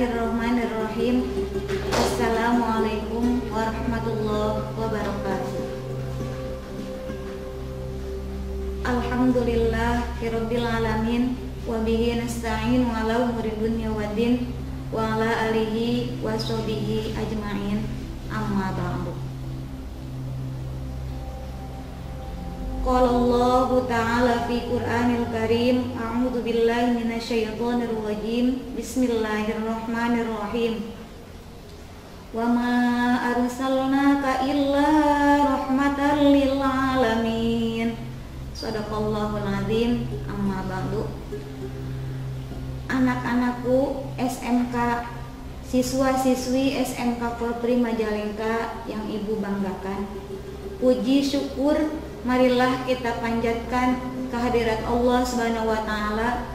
Bismillahirrahmanirrahim. Assalamualaikum warahmatullahi wabarakatuh. Alhamdulillahirabbil alamin wa bihi nasta'in ala umuri dunya waddin wa ala alihi wa sahbihi ajmain. Amma ba'du. Qala Allah Ta'ala fi Qur'anil Karim, a'udzu billahi minasyaitonir rajim. Bismillahirrahmanirrahim. Wa ma arsalnaka illa rahmatan lil alamin. Shadaqallahul azim. Amma ba'du. Anak-anakku SMK, siswa-siswi SMK Polri Majalengka yang ibu banggakan, puji syukur marilah kita panjatkan kehadirat Allah Subhanahu wa Ta'ala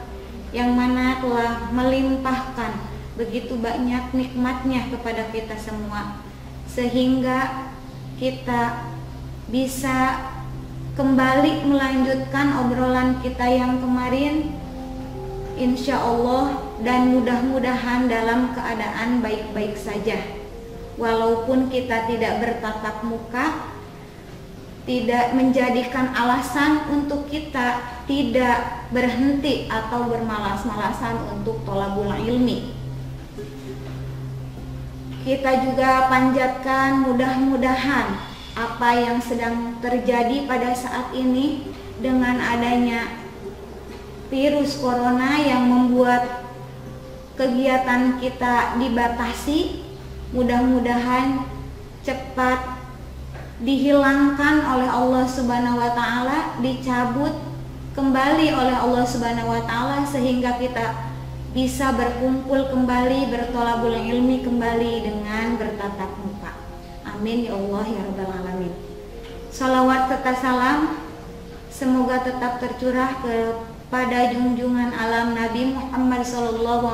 yang mana telah melimpahkan begitu banyak nikmatnya kepada kita semua, sehingga kita bisa kembali melanjutkan obrolan kita yang kemarin, insya Allah, dan mudah-mudahan dalam keadaan baik-baik saja. Walaupun kita tidak bertatap muka, tidak menjadikan alasan untuk kita tidak berhenti atau bermalas-malasan untuk thalabul ilmi. Kita juga panjatkan mudah-mudahan apa yang sedang terjadi pada saat ini dengan adanya virus corona yang membuat kegiatan kita dibatasi, mudah-mudahan cepat dihilangkan oleh Allah Subhanahu wa Ta'ala, dicabut kembali oleh Allah Subhanahu wa Ta'ala, sehingga kita bisa berkumpul kembali, berthalabul ilmi kembali dengan bertatap muka. Amin ya Allah ya rabbal alamin. Salawat serta salam semoga tetap tercurah kepada junjungan alam Nabi Muhammad SAW,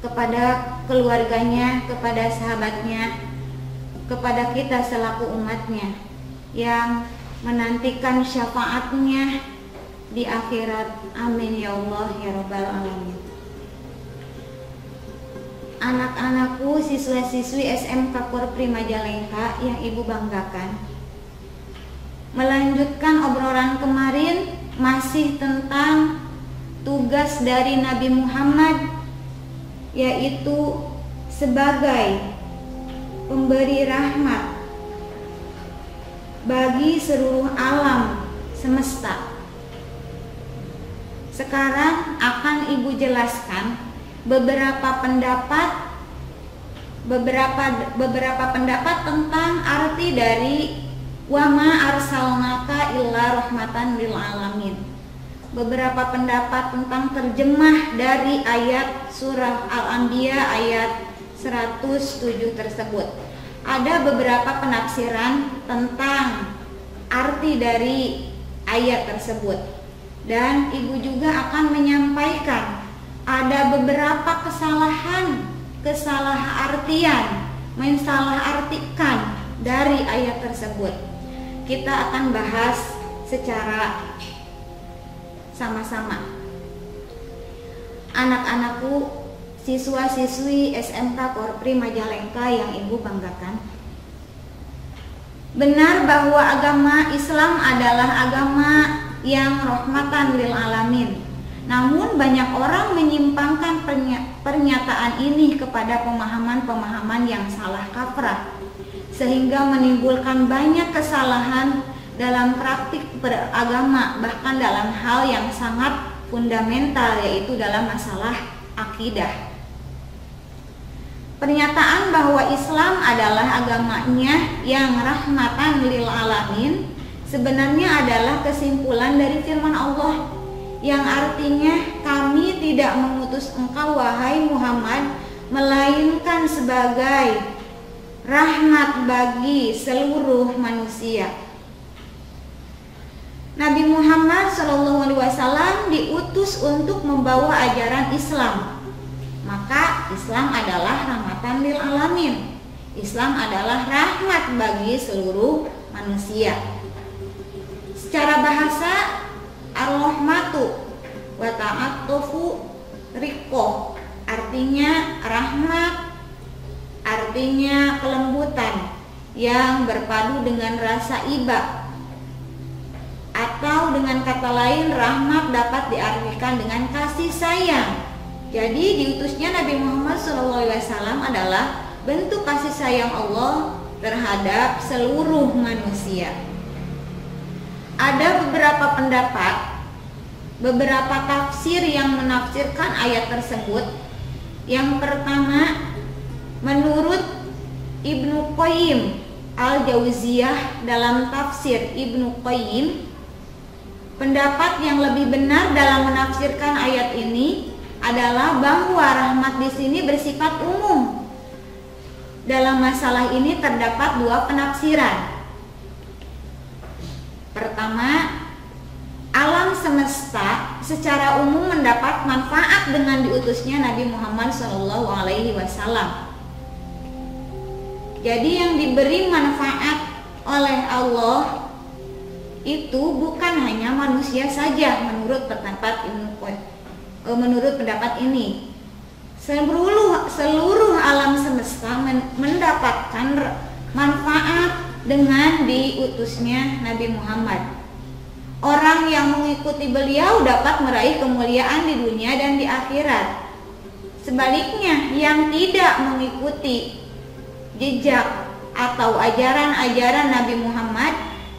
kepada keluarganya, kepada sahabatnya, kepada kita selaku umatnya yang menantikan syafaatnya di akhirat. Amin ya Allah ya rabbal alamin. Anak-anakku, siswa-siswi SMK Polri Majalengka yang ibu banggakan, melanjutkan obrolan kemarin masih tentang tugas dari Nabi Muhammad, yaitu sebagai pemberi rahmat bagi seluruh alam semesta. Sekarang akan ibu jelaskan beberapa pendapat tentang arti dari wa ma arsalnaka illa rahmatan lil alamin. Beberapa pendapat tentang terjemah dari ayat surah Al-Anbiya ayat 107 tersebut. Ada beberapa penafsiran tentang arti dari ayat tersebut, dan ibu juga akan menyampaikan ada beberapa kesalahan-artian, mensalah-artikan dari ayat tersebut. Kita akan bahas secara sama-sama. Anak-anakku, siswa-siswi SMK Polri Majalengka yang ibu banggakan, benar bahwa agama Islam adalah agama yang rahmatan lil alamin. Namun banyak orang menyimpangkan pernyataan ini kepada pemahaman-pemahaman yang salah kaprah, sehingga menimbulkan banyak kesalahan dalam praktik beragama, bahkan dalam hal yang sangat fundamental, yaitu dalam masalah akidah. Pernyataan bahwa Islam adalah agamanya yang rahmatan lil alamin sebenarnya adalah kesimpulan dari firman Allah yang artinya, kami tidak mengutus engkau wahai Muhammad melainkan sebagai rahmat bagi seluruh manusia. Nabi Muhammad SAW diutus untuk membawa ajaran Islam. Maka Islam adalah rahmatan lil alamin. Islam adalah rahmat bagi seluruh manusia. Secara bahasa, ar-rahmatu wa ta'atufu riqo, artinya rahmat, artinya kelembutan yang berpadu dengan rasa iba. Atau dengan kata lain, rahmat dapat diartikan dengan kasih sayang. Jadi diutusnya Nabi Muhammad SAW adalah bentuk kasih sayang Allah terhadap seluruh manusia. Ada beberapa pendapat, beberapa tafsir yang menafsirkan ayat tersebut. Yang pertama, menurut Ibnu Qayyim Al-Jauziyah dalam tafsir Ibnu Qayyim, pendapat yang lebih benar dalam menafsirkan ayat ini adalah bahwa rahmat di sini bersifat umum. Dalam masalah ini terdapat dua penafsiran. Pertama, alam semesta secara umum mendapat manfaat dengan diutusnya Nabi Muhammad SAW. Jadi yang diberi manfaat oleh Allah itu bukan hanya manusia saja menurut pendapat ini. Seluruh alam semesta mendapatkan manfaat dengan diutusnya Nabi Muhammad. Orang yang mengikuti beliau dapat meraih kemuliaan di dunia dan di akhirat. Sebaliknya, yang tidak mengikuti jejak atau ajaran-ajaran Nabi Muhammad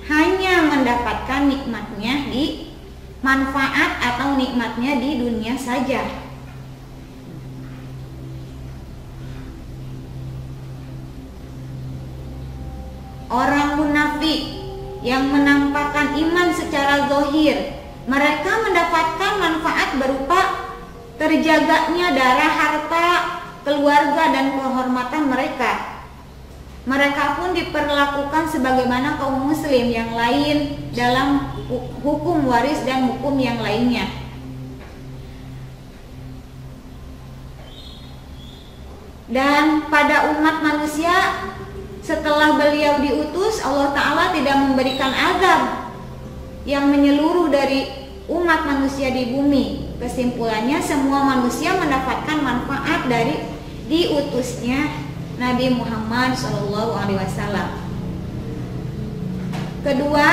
hanya mendapatkan nikmatnya di manfaat atau nikmatnya di dunia saja. Orang munafik yang menampakkan iman secara zahir, mereka mendapatkan manfaat berupa terjaganya darah, harta, keluarga, dan kehormatan mereka. Mereka pun diperlakukan sebagaimana kaum muslim yang lain dalam hukum waris dan hukum yang lainnya. Dan pada umat manusia, setelah beliau diutus, Allah Ta'ala tidak memberikan azab yang menyeluruh dari umat manusia di bumi. Kesimpulannya, semua manusia mendapatkan manfaat dari diutusnya Nabi Muhammad SAW. Kedua,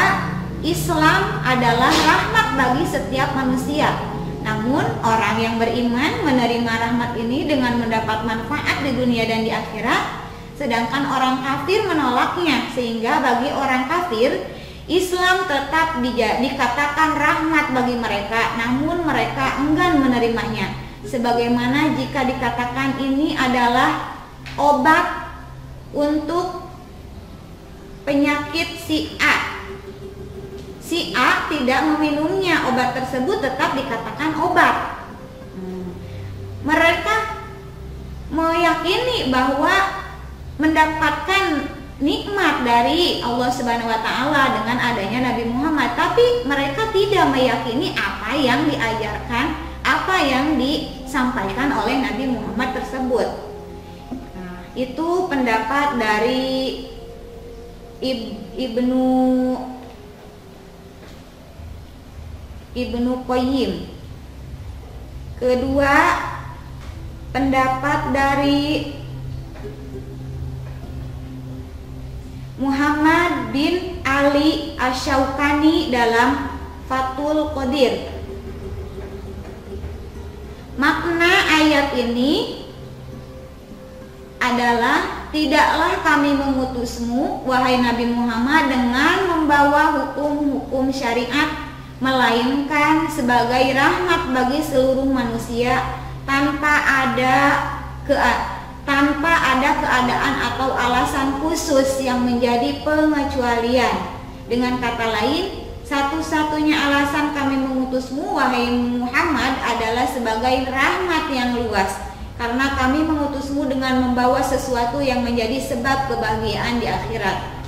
Islam adalah rahmat bagi setiap manusia. Namun orang yang beriman menerima rahmat ini dengan mendapat manfaat di dunia dan di akhirat, sedangkan orang kafir menolaknya, sehingga bagi orang kafir Islam tetap dikatakan rahmat bagi mereka, namun mereka enggan menerimanya. Sebagaimana jika dikatakan ini adalah obat untuk penyakit si A tidak meminumnya, obat tersebut tetap dikatakan obat. Mereka meyakini bahwa mendapatkan nikmat dari Allah Subhanahu wa Ta'ala dengan adanya Nabi Muhammad, tapi mereka tidak meyakini apa yang diajarkan, apa yang disampaikan oleh Nabi Muhammad tersebut. Nah, itu pendapat dari Ibnu Qayyim. Kedua, pendapat dari Muhammad bin Ali Asy-Syaukani dalam Fathul Qadir. Makna ayat ini adalah, tidaklah kami mengutusmu wahai Nabi Muhammad dengan membawa hukum-hukum syariat, melainkan sebagai rahmat bagi seluruh manusia tanpa ada keadaan atau alasan khusus yang menjadi pengecualian. Dengan kata lain, satu-satunya alasan kami mengutusmu wahai Muhammad adalah sebagai rahmat yang luas, karena kami mengutusmu dengan membawa sesuatu yang menjadi sebab kebahagiaan di akhirat.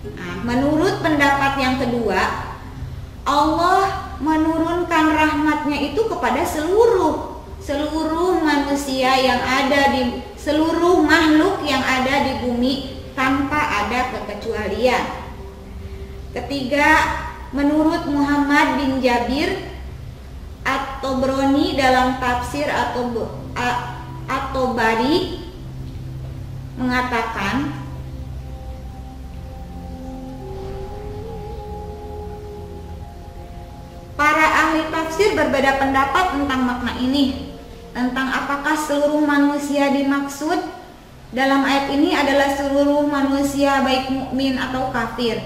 Nah, menurut pendapat yang kedua, Allah menurunkan rahmatnya itu kepada seluruh manusia yang ada di seluruh makhluk yang ada di bumi tanpa ada kekecualian. Ketiga, menurut Muhammad bin Jabir At-Tabrani dalam tafsir At-Tabari mengatakan para ahli tafsir berbeda pendapat tentang makna ini, tentang apakah seluruh manusia dimaksud dalam ayat ini adalah seluruh manusia baik mukmin atau kafir,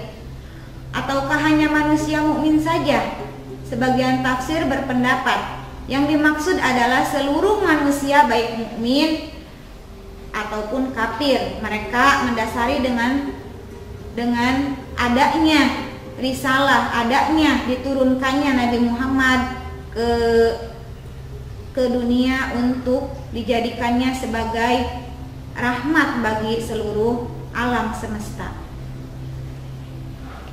ataukah hanya manusia mukmin saja. Sebagian tafsir berpendapat yang dimaksud adalah seluruh manusia baik mukmin ataupun kafir. Mereka mendasari dengan adanya risalah, adanya diturunkannya Nabi Muhammad ke dunia untuk dijadikannya sebagai rahmat bagi seluruh alam semesta.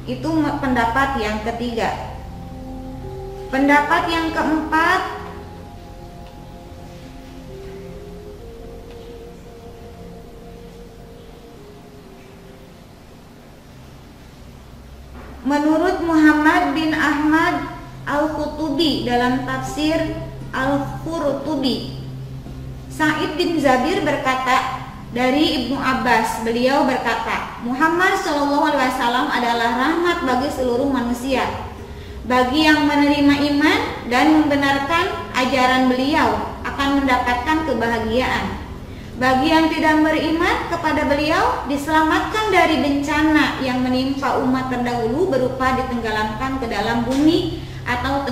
Itu pendapat yang ketiga. Pendapat yang keempat, menurut Muhammad bin Ahmad Al-Qutubi dalam tafsir Al-Qurtubi, Sa'id bin Zabir berkata dari Ibnu Abbas, beliau berkata, Muhammad SAW adalah rahmat bagi seluruh manusia. Bagi yang menerima iman dan membenarkan ajaran beliau akan mendapatkan kebahagiaan. Bagi yang tidak beriman kepada beliau diselamatkan dari bencana yang menimpa umat terdahulu berupa ditenggelamkan ke dalam bumi atau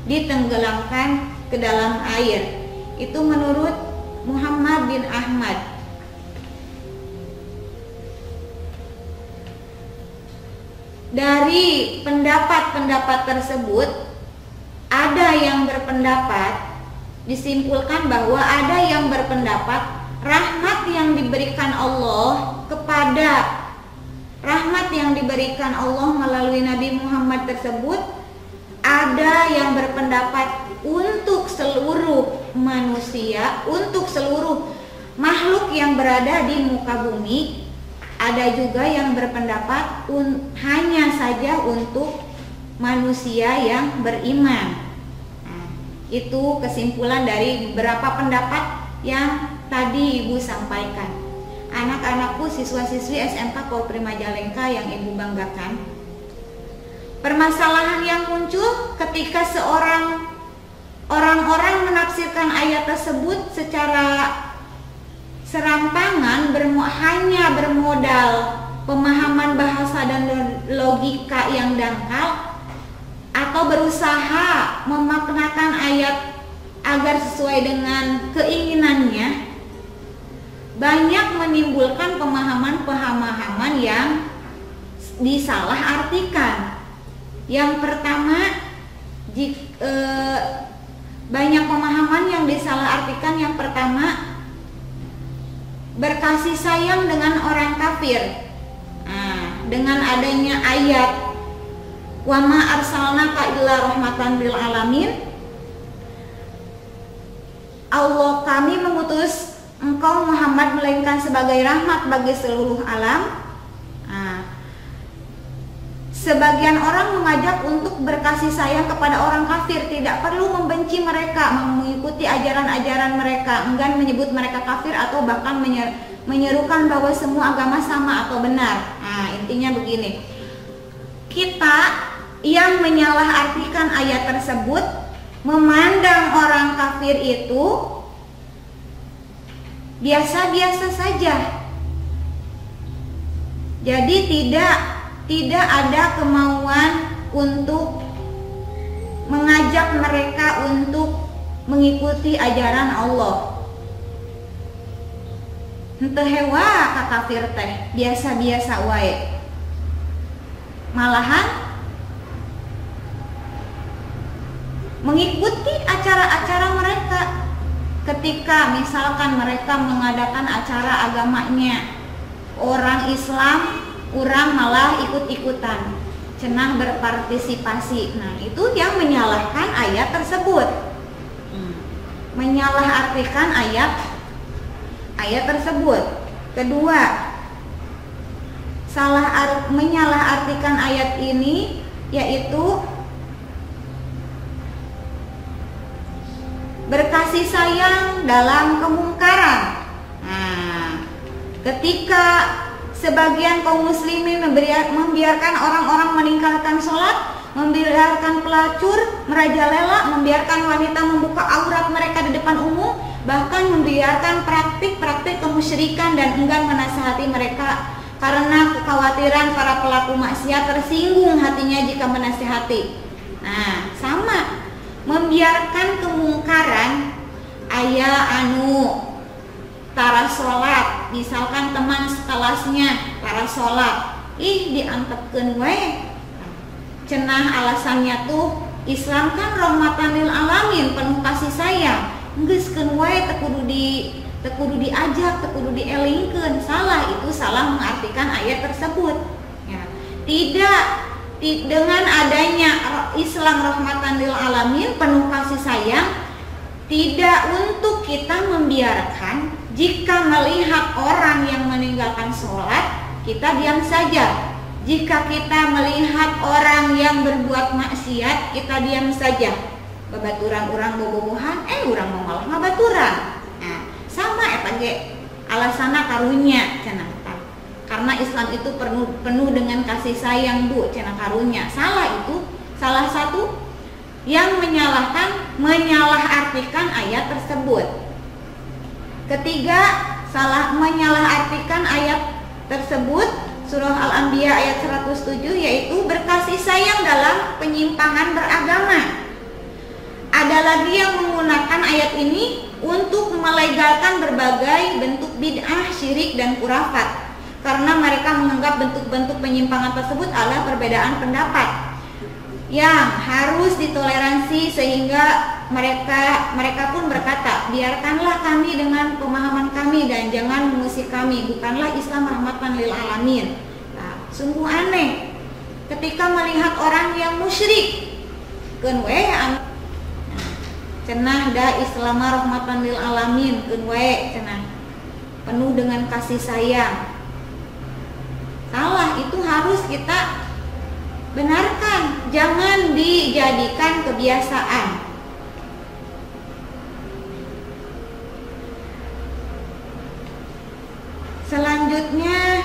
ditenggelamkan ke dalam air. Itu menurut Muhammad bin Ahmad. Dari pendapat-pendapat tersebut, ada yang berpendapat, disimpulkan bahwa ada yang berpendapat rahmat yang diberikan Allah melalui Nabi Muhammad tersebut, ada yang berpendapat untuk seluruh manusia, untuk seluruh makhluk yang berada di muka bumi. Ada juga yang berpendapat hanya saja untuk manusia yang beriman. Nah, itu kesimpulan dari beberapa pendapat yang tadi Ibu sampaikan. Anak-anakku, siswa-siswi SMK Polri Majalengka yang Ibu banggakan, permasalahan yang muncul ketika orang-orang menafsirkan ayat tersebut secara serampangan, hanya bermodal pemahaman bahasa dan logika yang dangkal, atau berusaha memaknakan ayat agar sesuai dengan keinginannya, banyak menimbulkan pemahaman-pemahaman yang disalahartikan. Yang pertama, banyak pemahaman yang disalahartikan. Yang pertama, berkasih sayang dengan orang kafir. Nah, dengan adanya ayat wa ma arsalnaka illa rahmatan lil alamin, Allah, kami mengutus engkau Muhammad melainkan sebagai rahmat bagi seluruh alam. Nah, sebagian orang mengajak untuk berkasih sayang kepada orang kafir, tidak perlu membenci mereka, mengikuti ajaran-ajaran mereka, enggan menyebut mereka kafir atau bahkan menyerukan bahwa semua agama sama atau benar. Nah, intinya begini, kita yang menyalahartikan ayat tersebut memandang orang kafir itu biasa-biasa saja. Jadi tidak ada kemauan untuk mengajak mereka untuk mengikuti ajaran Allah. Henteu hewa ka kafir teh, biasa-biasa wae. Malahan mengikuti acara-acara mereka. Ketika misalkan mereka mengadakan acara agamanya, orang Islam, orang malah ikut-ikutan, cenah berpartisipasi. Nah, itu yang menyalahkan ayat tersebut, menyalahartikan ayat tersebut. Kedua, menyalahartikan ayat ini yaitu berkasih sayang dalam kemungkaran. Nah, ketika sebagian kaum muslimin membiarkan orang-orang meninggalkan sholat, membiarkan pelacur merajalela, membiarkan wanita membuka aurat mereka di depan umum, bahkan membiarkan praktik-praktik kemusyrikan dan enggan menasihati mereka karena kekhawatiran para pelaku maksiat tersinggung hatinya jika menasihati. Nah, sama membiarkan kemungkaran aya tara sholat, misalkan teman sekelasnya tara sholat, diantepkeun we, cenah alasannya tuh Islam kan rahmatan lil alamin, penuh kasih sayang, geuskeun we teu kudu diajak, teu kudu dielingkeun. Salah, itu salah mengartikan ayat tersebut ya. Tidak, dengan adanya Islam rahmatan lil alamin, penuh kasih sayang, tidak untuk kita membiarkan jika melihat orang yang meninggalkan sholat kita diam saja. Jika kita melihat orang yang berbuat maksiat kita diam saja. Babaturan orang bobogohan, orang mau malah ngabaturan. Nah, sama eta ge alasana karunya cenah. Karena Islam itu penuh dengan kasih sayang Bu, cenah karunya. Salah itu salah satu yang menyalahartikan ayat tersebut. Ketiga, salah menyalahartikan ayat tersebut, surah Al-Anbiya ayat 107, yaitu berkasih sayang dalam penyimpangan beragama. Ada lagi yang menggunakan ayat ini untuk melegalkan berbagai bentuk bid'ah, syirik, dan khurafat, karena mereka menganggap bentuk-bentuk penyimpangan tersebut adalah perbedaan pendapat yang harus ditoleransi, sehingga mereka pun berkata, biarkanlah kami dengan pemahaman kami dan jangan mengusik kami, bukanlah Islam rahmatan lil alamin. Nah, sungguh aneh ketika melihat orang yang musyrik keun we cenah da Islam rahmatan lil alamin, keun we cenah penuh dengan kasih sayang. Salah, itu harus kita benarkan, jangan dijadikan kebiasaan. Selanjutnya,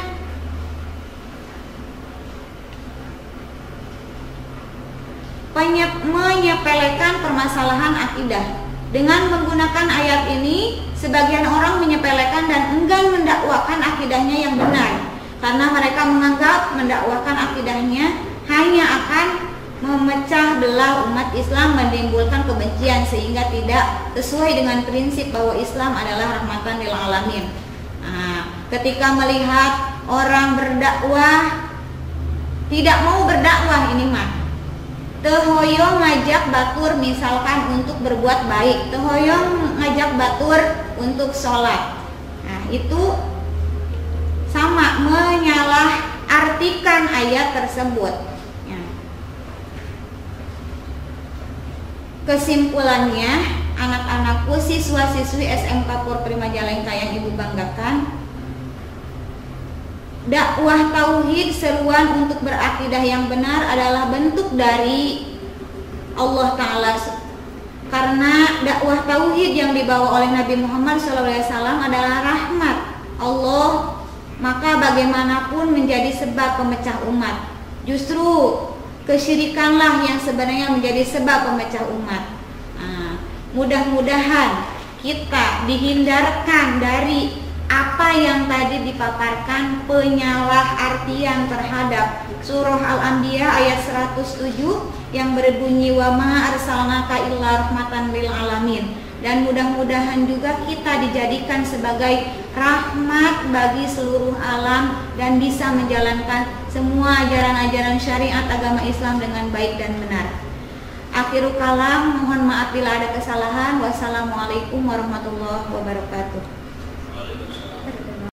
menyepelekan permasalahan akidah. Dengan menggunakan ayat ini, sebagian orang menyepelekan dan enggan mendakwakan akidahnya yang benar, karena mereka menganggap mendakwakan akidahnya hanya akan memecah belah umat Islam, menimbulkan kebencian, sehingga tidak sesuai dengan prinsip bahwa Islam adalah rahmatan lil alamin. Nah, ketika melihat orang berdakwah tidak mau berdakwah, ini mah teu hoyong ngajak batur misalkan untuk berbuat baik, teu hoyong ngajak batur untuk sholat. Nah, itu sama menyalahartikan ayat tersebut. Kesimpulannya, anak-anakku, siswa-siswi SMK Pur Prima Jalengka yang ibu banggakan, dakwah tauhid, seruan untuk berakidah yang benar adalah bentuk dari Allah Ta'ala. Karena dakwah tauhid yang dibawa oleh Nabi Muhammad SAW adalah rahmat Allah, maka bagaimanapun menjadi sebab pemecah umat. Justru kesyirikanlah yang sebenarnya menjadi sebab pemecah umat. Nah, mudah-mudahan kita dihindarkan dari apa yang tadi dipaparkan, penyalahartian terhadap surah Al-Anbiya ayat 107 yang berbunyi wa ma arsalnaka illa rahmatan lil alamin. Dan mudah-mudahan juga kita dijadikan sebagai rahmat bagi seluruh alam dan bisa menjalankan semua ajaran-ajaran syariat agama Islam dengan baik dan benar. Akhirul kalam, mohon maaf bila ada kesalahan. Wassalamualaikum warahmatullahi wabarakatuh.